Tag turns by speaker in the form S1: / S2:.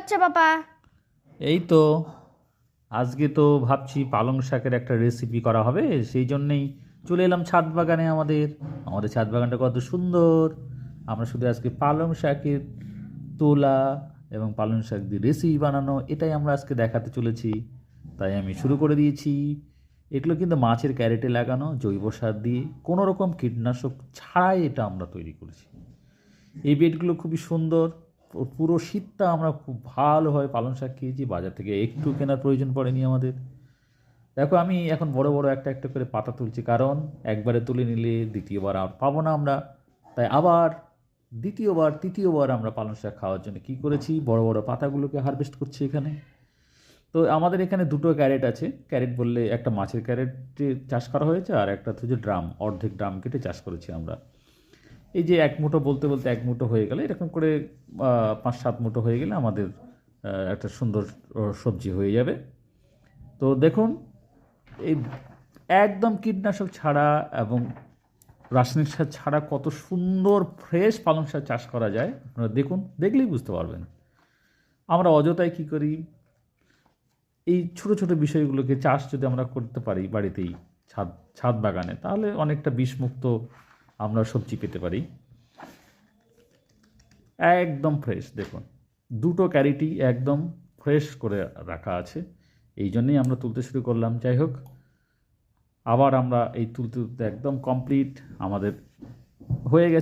S1: হচ্ছে বাবা?
S2: এই তো আজকে তো ভাবছি পালং শাকের একটা রেসিপি করা হবে, সেই জন্যেই চলে এলাম ছাদ বাগানে। আমাদের আমাদের ছাদ বাগানটা কত সুন্দর! আমরা শুধু আজকে পালং শাকের তোলা এবং পালং শাক দিয়ে রেসিপি বানানো, এটাই আমরা আজকে দেখাতে চলেছি। তাই আমি শুরু করে দিয়েছি। এগুলো কিন্তু মাছের ক্যারেটে লাগানো জৈব সার দিয়ে, কোনো রকম কীটনাশক ছাড়াই এটা আমরা তৈরি করেছি। এই বেডগুলো খুবই সুন্দর। পুরো শীতটা আমরা খুব ভালোভাবে পালং শাক খেয়েছি, বাজার থেকে একটু কেনার প্রয়োজন পড়েনি আমাদের। দেখো, আমি এখন বড় বড় একটা একটা করে পাতা তুলছি, কারণ একবারে তুলে নিলে দ্বিতীয়বার আর পাবো না আমরা। তাই আবার দ্বিতীয়বার তৃতীয়বার আমরা পালং শাক খাওয়ার জন্য কী করেছি, বড় বড় পাতাগুলোকে হারভেস্ট করছি এখানে। তো আমাদের এখানে দুটো ক্যারেট আছে। ক্যারেট বললে একটা মাছের ক্যারেটে চাষ করা হয়েছে, আর একটা হচ্ছে ড্রাম, অর্ধেক ড্রাম কেটে চাষ করেছি আমরা। এই যে এক মুঠো বলতে বলতে এক মুঠো হয়ে গেলে, এরকম করে 5-7 মুঠো হয়ে গেলে আমাদের একটা সুন্দর সবজি হয়ে যাবে। তো দেখুন, এই একদম কীটনাশক ছাড়া এবং রাসায়নিক সার ছাড়া কত সুন্দর ফ্রেশ পালং শাক চাষ করা যায়, আপনারা দেখুন, দেখলেই বুঝতে পারবেন। আমরা অযথায় কী করি, এই ছোট ছোট বিষয়গুলোকে চাষ যদি আমরা করতে পারি বাড়িতেই, ছাদ ছাদ বাগানে, তাহলে অনেকটা বিষমুক্ত আমরা সবজি পেতে পারি। একদম ফ্রেশ, দেখুন দুটো ক্যারেটই একদম ফ্রেশ করে রাখা আছে। এই জন্যেই আমরা তুলতে শুরু করলাম। যাই হোক, আবার আমরা এই তুলতে তুলতে একদম কমপ্লিট আমাদের হয়ে গেছে।